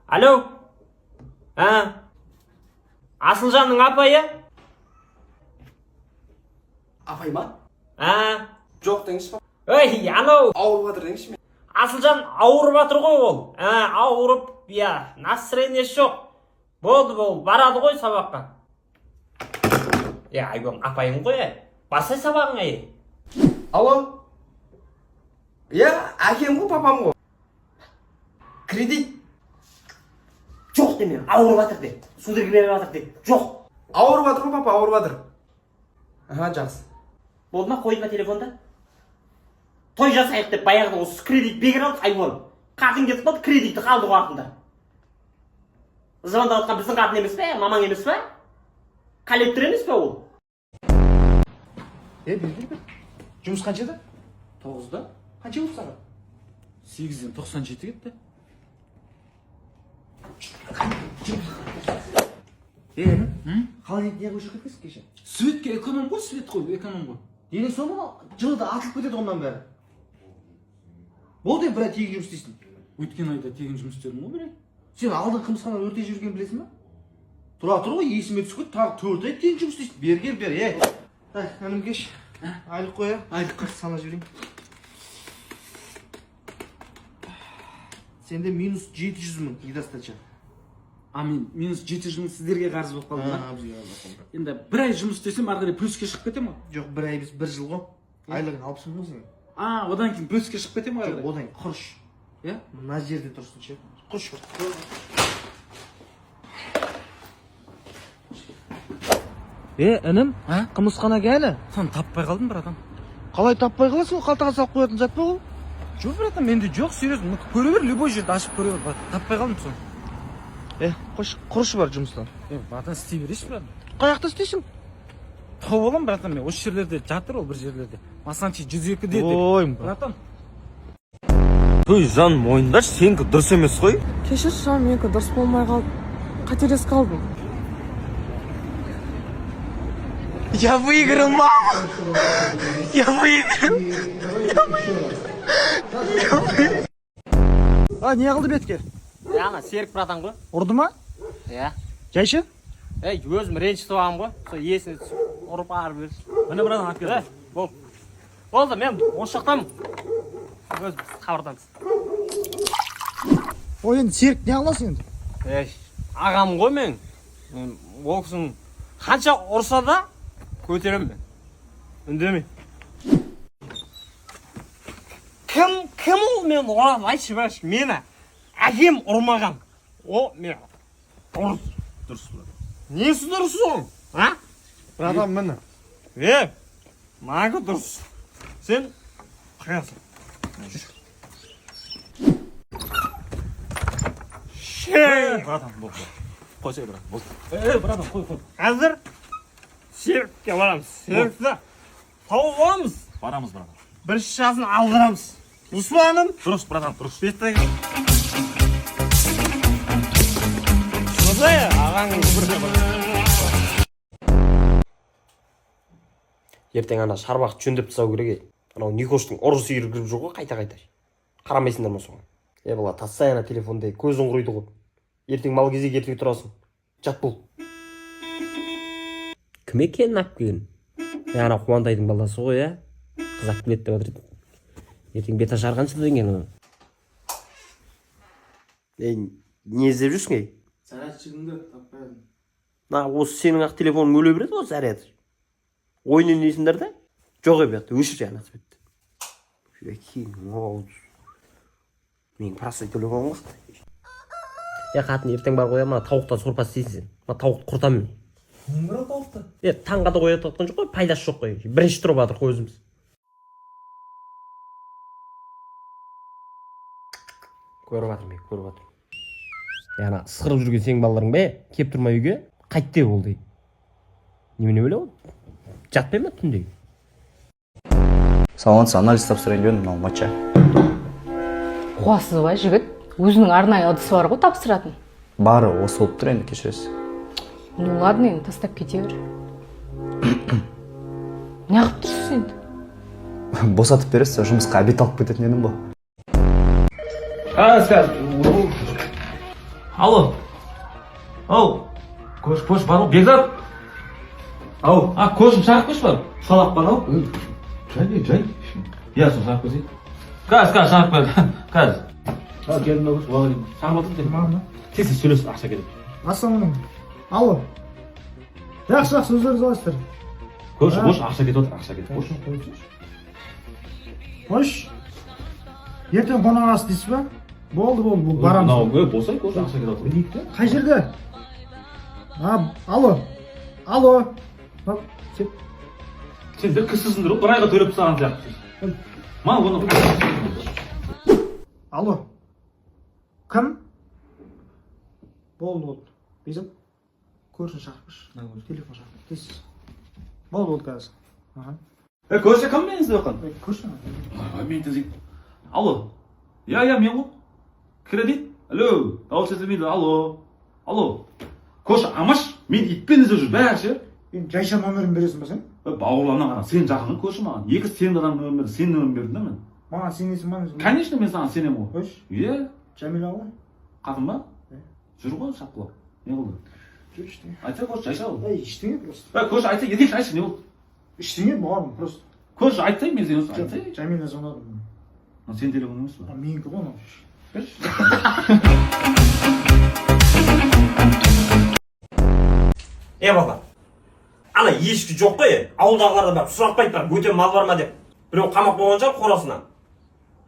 Alo? Асылжанның апайы? Апай ма? Жоқ деңізші па? Ей, анау! Ауырып жатыр деңізші ме? Асылжан ауырып жатыр ғой ол. Ауырып, настроениесі жоқ. Болды, барады ғой сабаққа. Айгөң, апайың ғой, басай сабағыңа. Алло? Әкем ғой, папам ғой. Кредит? Жоқ деме, ауырып жатыр де. Судырғы беріп жатыр де. Жоқ. Ауырып жатыр ғой, папа, ауырып жатыр. Жақсы. Болды ма, қойдың ба телефонда? Той жасайық деп баяғыда осы кредит бекер алдық, айбол. Қатын кетіп қалды, кредитті қалды ғой артында. Звондап отқан біздің қатын емес пе, мамаң емес пе? Коллектор емес пе ол? Бер. Жұмыс қаншада? 9-да? Қанша болып сағат? 8-ден 97 кетті. Қалай не қойшы кеткесің кеше? Светке эконом ғой, свет қой, эконом ғой. Дене соны жылда атылып кетеді онdan бәрі. Болды бір ай тегін жұмыс істейсің. Өткен айда тегін жұмыс істедім ғой, бір ай. Сен алдың қымысхана өртеп жүрген білесің ба? Тұра тұр ғой, есіме түсіп тағы 4 ай тегін жұмыс істейсің. Бер. Інім кеш. Айлық қой, айлық санап жіберейін. Сенде минус 700 мың недостача. Мен минус 700 мың сіздерге қарыз болып қалдым ба? Енді бір ай жұмыс істесем, ары қарай плюске шығып кетем ғой? Жоқ, бір ай біз бір жыл ғой. Айлығын 60 мың сен. Одан кейін плюске шығып кетем ғой? Жоқ, одан құрыш. Мына жерде тұрсын ше. Құрыш бар. Інім, қымысханаға әлі? Соны таппай қалдым, братан. Қалай таппай қаласың? Қалтаға салып қоятын зат па ол? Жоқ, братан, менде жоқ, серьезно. Көре бер, любой жерді ашып көре бер. Таппай қалдым соны. Құрышы бар жұмыстан. Братан, істей берейші, братан. Қаяқта істейсің? Тауып алам, братан, мен осы жерлерде жатыр ол, бір жерлерде. Масанчи 102 деді. Ой, братан. Той, жаным, мойындашы, сенікі дұрыс емес қой. Кешірші, жаным, менікі дұрыс болмай қалды. Қателесіп қалдым. Я выиграл, мама! Я выиграл! Не қылды бетке? Серік братан ғой. Ұрды ма? Жайшы? Өзім ренжітіп алғам ғой. Сол есіне түсіп, ұрып арып берші. Міне, братан, алып келді. Болды, мен осы жақтамын. Өзім хабардамыз. Енді Серік не қыласың енді? Ағам ғой мен. Ол кісінің қанша ұрса да көтерем мен. Үндеме. Кім ол мен ұрам? Айтшы бәрші, мені әкем ұрмаған. О, мен ұрыс. Дұрыс, братан. Несі дұрыс ол? Братан, мені. Маңы дұрыс. Сен қиясың. Братан, болды. Қойсай, брат, болды. Братан, қой. Қазір Серікке барамыз. Серікті тауып аламыз. Барамыз, братан. Бір шашасын алдырамыз. Ұсманым. Дұрыс, братан, дұрыс. Беттегі. Шыдай, ағаң ертең ана шарбақты жөндеп тастау керек. Анау Никоштың ұрысы үйіргіріп жүр ғой, қайта. Қарамайсыңдар ма соған? Бала, тассай ана телефонда көзің құриды ғой. Ертең мал кезек ертең тұрасың. Жат бол. Кім екенін алып келген? Ана Қуандайдың баласы ғой, Қызақ білет деп отыр. Ертең бет ашар қанша деген. Не іздеп жүрсің, Зарядчигіңді таппай алдым. Осы сенің ақ телефоның өле береді ғой, заряд. Ойын ойнайсыңдар да? Жоқ бияқты, өшір жаңа бетті. Мен простой телефоным қақты. Қатын ертең бар қоя, тауықтан сорпа істейсің. Тауықты құртам мен. Нең бар тауықты? Таңға да қоя татқан жоқ қой, пайдасы жоқ қой. Бірінші тұрып атыр қой өзіміз. Көріп атыр мен, көріп атыр. Сықырып жүрген сенің балаларың бе, кеп тұрмай үйге, қайтте ол дейді. Немене өлі ол? Жатпай ма түнде? Саламатсыз, анализ тапсырайын дедім, мынау матча. Қуасыз ба, жігіт? Өзінің арнайы ыдысы бар ғой тапсыратын. Бары осы болып тұр енді, кешіресіз. Ну ладно, енді тастап кете бер. Не қылып тұрсыз енді? Босатып бересіз, жұмысқа обед алып кететін едім ғой. Алло. Ау. Кош бар ғой, Бекзат. Ау, кошым шағып қойшы бар. Салақ бар ау. Жай. Я сол шағып қойсай. Қазір шағып қойды. Қазір. Келдім өз, уағалейкум. Шағып отыр деп. Мама. Тез сөйлесіп ақша келеді. Ассалаумағалейкум. Алло. Жақсы, өздеріңіз қалайсыздар? Кош, ақша кетіп отыр, ақша кетіп. Қош. Ертең қонақ ас дейсіз ба? Болды, бұл барамыз. Болсай, кош, ақша кетіп отыр. Қай жерде? Алло. Сендер кірсізсіңдер ғой, бір айға төлеп тастаған сияқтысыз. Маған оны... Алло. Кім? Болды. Бекзат. Көршін шақыршы. Телефон шақыршы. Тез. Болды қазір. Көрші кім мен іздеп отқан? Көрші. Мен тезейін. Алло. Я, мен ғой. Кредит? Алло. Дауыс естілмейді. Алло. Көрші, амаш, мен итпен іздеп жүр, бәрі ше. Жайша номерін бересің ба сен? Бауырларынан қара, сен жақының көрші маған. Екі сенімді адам нөмірін берді, сен нөмірін бердің да мен. Маған сенесің ба? Конечно, мен саған сенемін ғой. Қош. Е, Жәмила ғой. қатын ба? Жүр ғой шапқылап. Не болды? Жүр іштеңе. Айтса көрші, жайша ол. Іштеңе просто. Көрші, айтса, еркекші айтшы, не болды? Іштеңе бауырым просто. Көрші, айтсай, мен сен осы айтсай. Жәмила звондады. Сен телефон емес па? Менікі ғой мынау. Бала. Ана ешкі жоқ қой, ауылдағыларда бар, сұрақпайды бар, бөтен мал бар ма деп. Біреу қамақ болған шығар қорасынан.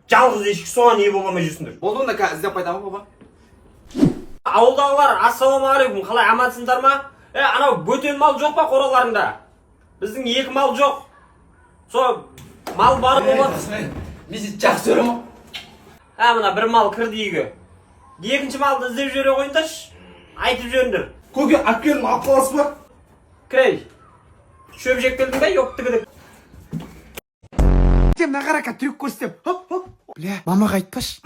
Жалғыз ешкі соған не боламай жүрсіңдер. Болды онда қазір іздеп қайтамын баба. Ауылдағылар, ассалаумағалейкум, қалай амансыңдар ма? Анау бөтен мал жоқ па қораларында? Біздің екі мал жоқ. Со мал бар болады. Мен жақсы көремін. Мына бір мал кірді үйге. Екінші малды іздеп жүре қойыңдаршы. Айтып жүріңдер. Көке, әпкелім алып қаласыз ба? Кірей. Шөп жектелдің бе? Yok тігідік. Мына қарақа трюк көрсетем. Бля, мамаға айтпашы.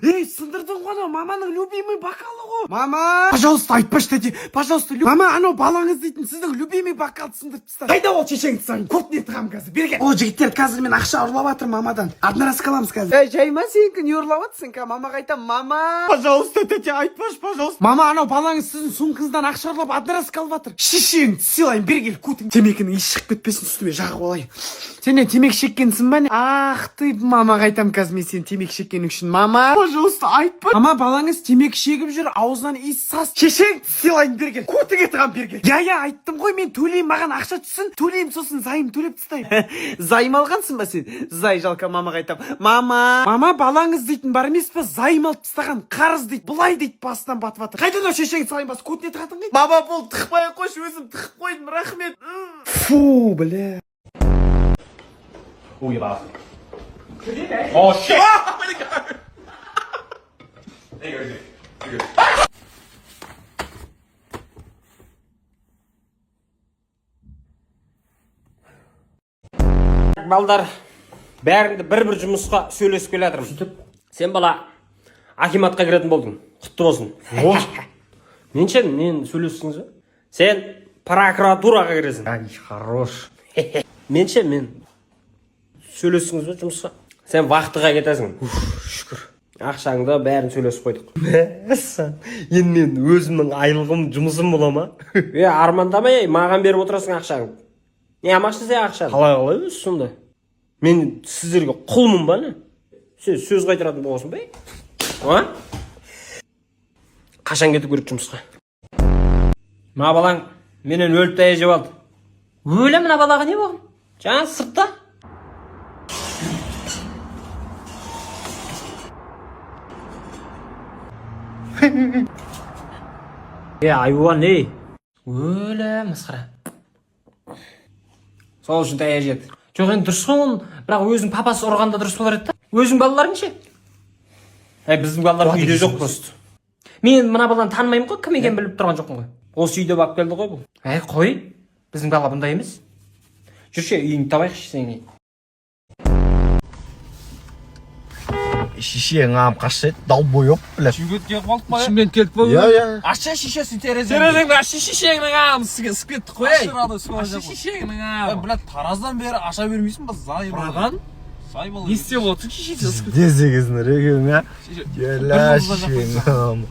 Ей, сындырдың ғой, маманың любимый бокалы ғой. Мама! Пожалуйста, айтпашы дәде. Пожалуйста, мама, анау балаңыз дейтін сіздің любимый бокалды сындырып тастады. Қайда ол шешеңді саған? Көп не тығам қазір, берген. О, жігіттер, қазір мен ақша ұрлап жатыр мамадан. Одноразка аламыз қазір. Жай ма сенікі не ұрлап жатсың? Мамаға айтам, мама. Пожалуйста, дәде, айтпашы, пожалуйста. Мама, анау балаңыз сіздің сумкаңыздан ақша ұрлап одноразка алып жатыр. Шешеңді сыйлайын, бергел, кутың. Темекінің иісі шығып кетпесін, үстіме жағып алайын. Сен не темекі шеккенсің ба? Ах ты, мамаға айтам қазір мен сен темекі шеккенің үшін. Мама, пожалуйста, айтпа. Мама, балаңыз темекі шегіп жүр, аузынан иіс сас. Шешең сыйлайын, бергел. Кутыңа тығам, бергел. Я, айттым ғой, мен төлеймін, маған ақша түссін. Төлеймін, сосын зайым төлеп тастаймын. Зайым алғансың ба сен? Зай жалқа, мамаға айтам. Мама, балаңыз дейтін бар емес па? Зайым алып тастаған қарыз дейді. Бұлай дейді, басынан батып жатыр. Қайдан о шешең сылайын бас, кутіне тығатын қайда? Мама, бұл тықпай қойшы, өзім тығып қойдым, рахмет. Фу, бля. Ой, ба. Oh shit! Where'd it go? There you go. Балдар, бәріңді бір жұмысқа сөйлесіп келе жатырмын. Сен бала акиматқа кіретін болдың. Құтты болсын. Мен сөйлестіңіз бе? Сен прокуратураға кіресің. Ай, хорош. Мен сөйлестіңіз бе жұмысқа? Сен вақтыға кетесің. Шүкір. Ақшаңды бәрін сөйлесіп қойдық. Енді мен өзімнің айлығым, жұмысым бола ма? Армандамай, маған беріп отырасың ақшаңды. Не амақшы сен ақшаны? Қалай өзі сонда? Мен сіздерге құлмын ба не? Сөз қайтаратын болғасын ба? Қашан кетіп көріп жұмысқа? Ма балаң, менен өліп тая жеп алды. Өлі мына балаға не болған? Жаңа сыртта? Айуан, өлі мысқыра. Сол үшін тая жеді. Жоқ, енді дұрыс қой оны, бірақ өзің папасы ұрғанда дұрыс болар еді. Өзің балаларың ше? Біздің балалар үйде жоқ просто. Мен мына баланы танымаймын ғой, кім екенін біліп тұрған жоқпын ғой. Осы үйде бап келді ғой бұл. Қой, біздің бала бұндай емес. Жүрші, үйіңді табайықшы сен. Шешең ағам қашты еді, долбойып, блядь. Шымкент келіп қалдық па? Шымкент келіп па? Иә. Аша шешесін терезеңді аша шешеңнің ағам сізге кеттік қой. Аша шешеңнің ағам. Блядь, тараздан бері аша бермейсің ба? Зай бала. Прадан? Зай бала. Не істеп отырсың шешесі? Десегізін регең, а? Елі шешең ағам.